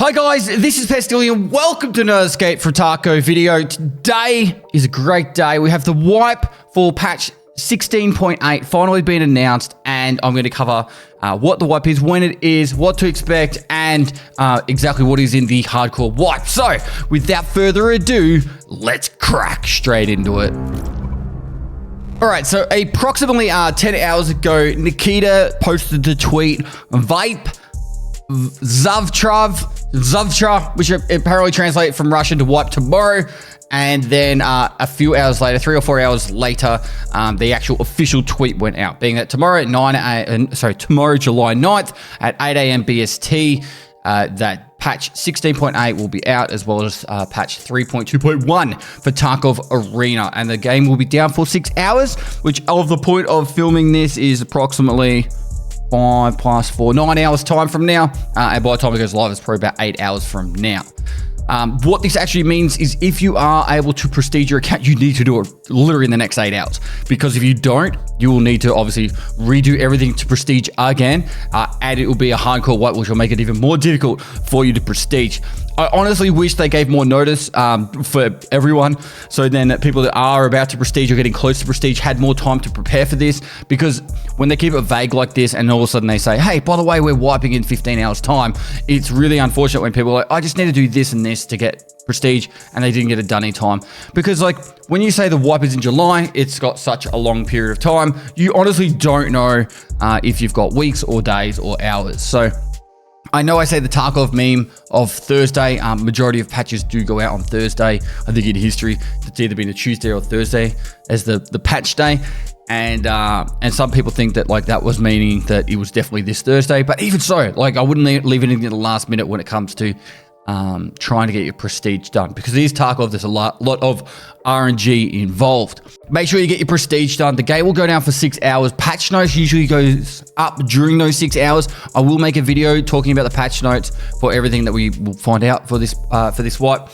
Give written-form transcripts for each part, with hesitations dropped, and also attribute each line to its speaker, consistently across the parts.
Speaker 1: Hi guys, this is Pestily and welcome to another Escape From Tarkov video. Today is a great day. We have the wipe for patch 16.8 finally been announced, and I'm going to cover what the wipe is, when it is, what to expect, and exactly what is in the hardcore wipe. So, without further ado, let's crack straight into it. Alright, so approximately 10 hours ago, Nikita posted the tweet, Vape, Zavtra, which apparently translates from Russian to wipe tomorrow. And then a few hours later, 3 or 4 hours later, the actual official tweet went out, being that tomorrow at tomorrow, July 9th at 8 a.m. BST, that patch 16.8 will be out, as well as patch 3.2.1 for Tarkov Arena. And the game will be down for 6 hours, which of the point of filming this is approximately 5 plus 4, 9 hours time from now. And by the time it goes live, it's probably about 8 hours from now. What this actually means is if you are able to prestige your account, you need to do it literally in the next 8 hours. Because if you don't, you will need to obviously redo everything to prestige again. And it will be a hardcore wipe, which will make it even more difficult for you to prestige. I honestly wish they gave more notice for everyone, so then that people that are about to prestige or getting close to prestige had more time to prepare for this. Because when they keep it vague like this and all of a sudden they say, hey, by the way, we're wiping in 15 hours time, it's really unfortunate when people are like, I just need to do this and this to get prestige, and they didn't get it done in time. Because like when you say the wipe is in July, it's got such a long period of time, you honestly don't know if you've got weeks or days or hours. So I know I say the Tarkov meme of Thursday. Majority of patches do go out on Thursday. I think in history, it's either been a Tuesday or Thursday as the patch day. And some people think that like that was meaning that it was definitely this Thursday. But even so, like I wouldn't leave anything to the last minute when it comes to trying to get your prestige done, because it is Tarkov. There's a lot of RNG involved. Make sure you get your prestige done. The game will go down for 6 hours. Patch notes usually goes up during those 6 hours. I will make a video talking about the patch notes for everything that we will find out for this wipe.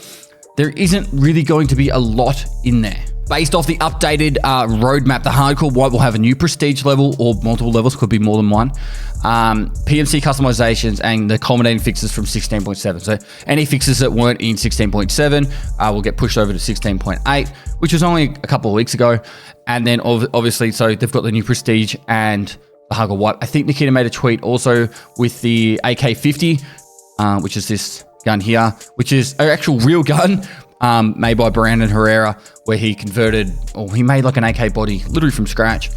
Speaker 1: There isn't really going to be a lot in there. Based off the updated roadmap, the hardcore wipe will have a new prestige level, or multiple levels, could be more than one. PMC customizations and the culminating fixes from 16.7. So any fixes that weren't in 16.7 will get pushed over to 16.8, which was only a couple of weeks ago. And then obviously, so they've got the new prestige and the hardcore wipe. I think Nikita made a tweet also with the AK-50, which is this gun here, which is an actual real gun. Made by Brandon Herrera, where he converted, or he made like an AK body literally from scratch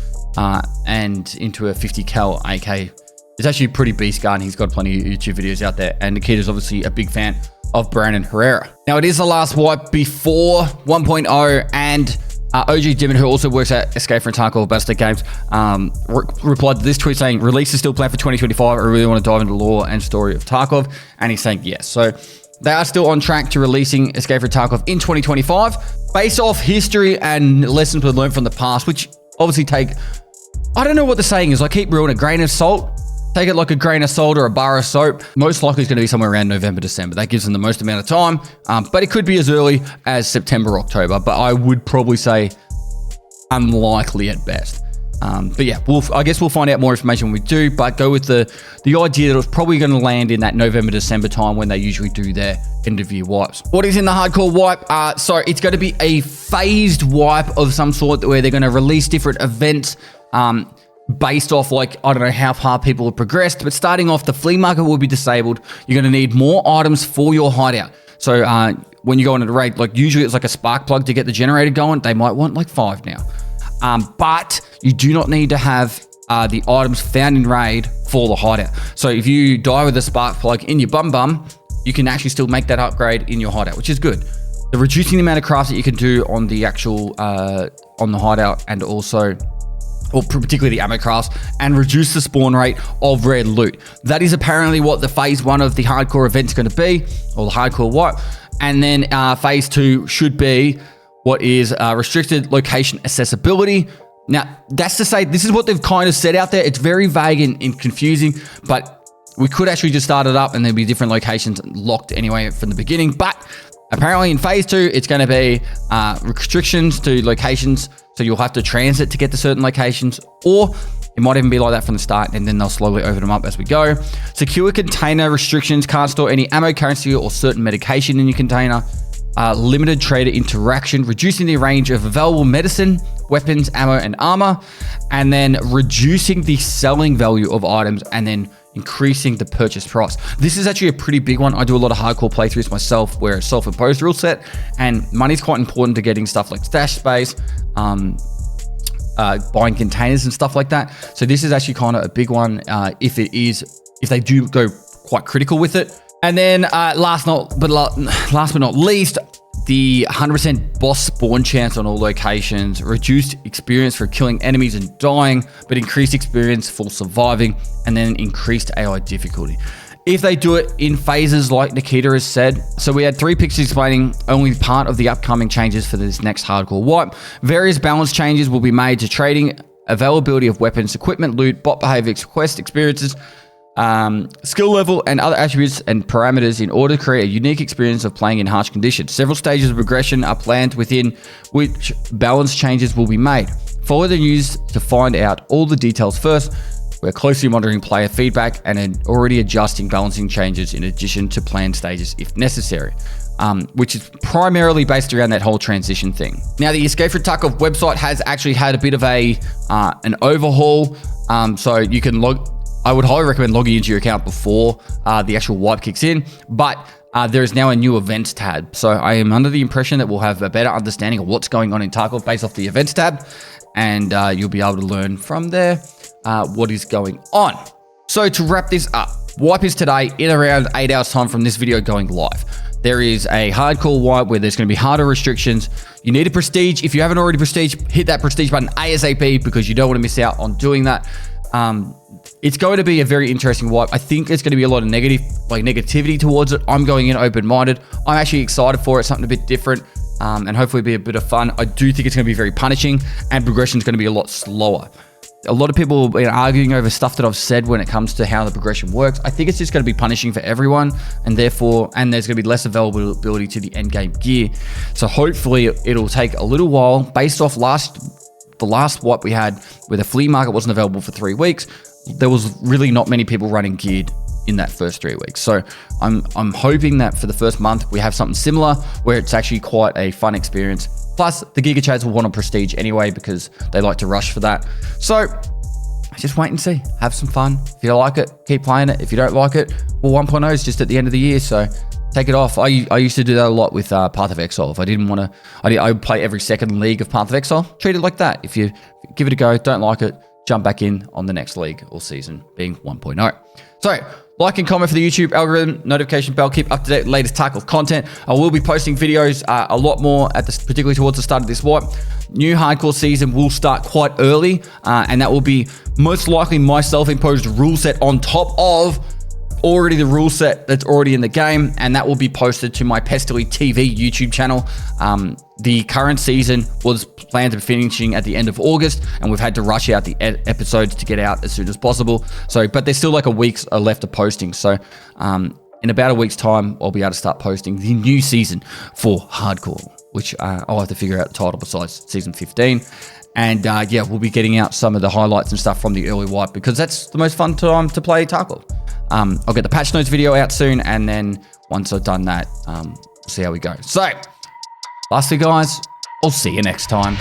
Speaker 1: and into a 50 cal AK. It's actually a pretty beast gun. He's got plenty of YouTube videos out there, and Nikita's obviously a big fan of Brandon Herrera. Now it is the last wipe before 1.0, and OG Dimon, who also works at Escape From Tarkov Pestily Games, replied to this tweet saying, release is still planned for 2025. I really want to dive into the lore and story of Tarkov, and he's saying yes. So they are still on track to releasing Escape From Tarkov in 2025, based off history and lessons we've learned from the past, which obviously I don't know what the saying is, like keep real, a grain of salt. Take it like a grain of salt or a bar of soap. Most likely it's going to be somewhere around November, December. That gives them the most amount of time, but it could be as early as September, October, but I would probably say unlikely at best. But yeah, I guess we'll find out more information when we do, but go with the idea that it was probably going to land in that November, December time when they usually do their end of year wipes. What is in the hardcore wipe? So it's going to be a phased wipe of some sort where they're going to release different events based off, like, I don't know how far people have progressed, but starting off, the flea market will be disabled. You're going to need more items for your hideout. So when you go into the raid, like usually it's like a spark plug to get the generator going. They might want like 5 now. But you do not need to have the items found in raid for the hideout. So if you die with a spark plug in your bum, you can actually still make that upgrade in your hideout, which is good. They're reducing the amount of crafts that you can do on the actual, on the hideout, and also, or particularly the ammo crafts, and reduce the spawn rate of red loot. That is apparently what the phase 1 of the hardcore event is going to be, or the hardcore wipe. And then phase 2 should be what is restricted location accessibility. Now, that's to say, this is what they've kind of said out there. It's very vague and confusing, but we could actually just start it up and there'll be different locations locked anyway from the beginning. But apparently in phase 2, it's going to be restrictions to locations. So you'll have to transit to get to certain locations, or It might even be like that from the start, and then they'll slowly open them up as we go. Secure container restrictions, can't store any ammo, currency, or certain medication in your container. Limited trader interaction, reducing the range of available medicine, weapons, ammo, and armor, and then reducing the selling value of items, and then increasing the purchase price. This is actually a pretty big one. I do a lot of hardcore playthroughs myself where it's self-imposed rule set, and money's quite important to getting stuff like stash space, buying containers and stuff like that. So this is actually kind of a big one if they do go quite critical with it. And then last but not least, the 100% boss spawn chance on all locations, reduced experience for killing enemies and dying, but increased experience for surviving, and then increased AI difficulty. If they do it in phases like Nikita has said. So we had 3 pictures explaining only part of the upcoming changes for this next hardcore wipe. Various balance changes will be made to trading, availability of weapons, equipment, loot, bot behavior, quest experiences, skill level, and other attributes and parameters in order to create a unique experience of playing in harsh conditions. Several stages of progression are planned within which balance changes will be made. Follow the news to find out all the details first. We're closely monitoring player feedback and already adjusting balancing changes in addition to planned stages if necessary, which is primarily based around that whole transition thing. Now, the Escape From Tarkov website has actually had a bit of an overhaul, so you can I would highly recommend logging into your account before the actual wipe kicks in, but there is now a new events tab. So I am under the impression that we'll have a better understanding of what's going on in Tarkov based off the events tab, and you'll be able to learn from there what is going on. So to wrap this up, wipe is today in around 8 hours time from this video going live. There is a hardcore wipe where there's going to be harder restrictions. You need a prestige. If you haven't already prestige, hit that prestige button ASAP because you don't want to miss out on doing that. It's going to be a very interesting wipe. I think there's going to be a lot of negativity towards it. I'm going in open-minded. I'm actually excited for it, something a bit different, and hopefully be a bit of fun. I do think it's going to be very punishing, and progression is going to be a lot slower. A lot of people have been arguing over stuff that I've said when it comes to how the progression works. I think it's just going to be punishing for everyone, and there's going to be less availability to the end game gear. So hopefully it'll take a little while based off the last wipe we had where the flea market wasn't available for 3 weeks. There was really not many people running geared in that first 3 weeks. So I'm hoping that for the first month we have something similar where it's actually quite a fun experience. Plus the Giga Chads will want a prestige anyway because they like to rush for that. So just wait and see. Have some fun. If you like it, keep playing it. If you don't like it, well, 1.0 is just at the end of the year, so take it off. I used to do that a lot with Path of Exile. If I didn't want to, I would play every second league of Path of Exile. Treat it like that. If you give it a go, don't like it, jump back in on the next league or season, being 1.0. So like and comment for the YouTube algorithm, notification bell, keep up to date with the latest Tarkov content. I will be posting videos a lot more particularly towards the start of this wipe. New hardcore season will start quite early, and that will be most likely my self-imposed rule set on top of already the rule set that's already in the game, and that will be posted to my Pestily TV YouTube channel. The current season was planned to be finishing at the end of August, and we've had to rush out the episodes to get out as soon as possible. So, but there's still like a week's left of posting. So, in about a week's time, I'll be able to start posting the new season for hardcore, which I'll have to figure out the title besides season 15. And yeah, we'll be getting out some of the highlights and stuff from the early wipe because that's the most fun time to play Tarkov. I'll get the patch notes video out soon, and then once I've done that, we'll see how we go. So, lastly, guys, I'll see you next time.